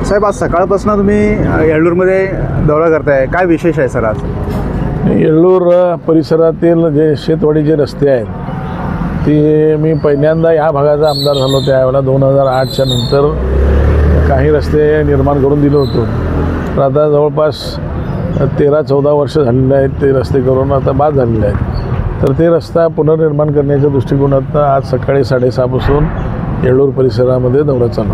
साहेब, आज सकाळपासून तुम्ही येळ्ळूरमध्ये दौरा करताय, काय विशेष आहे सर आज? येळ्ळूर परिसरातील जे शेतवाडीचे रस्ते आहेत ते मी पहिल्यांदा या भागाचा आमदार झालो त्यावेळेला 2008च्या नंतर काही रस्ते निर्माण करून दिलं होतो. तर आता जवळपास 13-14 वर्ष झालेले आहेत ते रस्ते करून आता बाद झालेले आहेत. तर ते रस्ता पुनर्निर्माण करण्याच्या दृष्टिकोनातून आज सकाळी 6:30 पासून येळ्ळूर परिसरामध्ये दौरा चालू.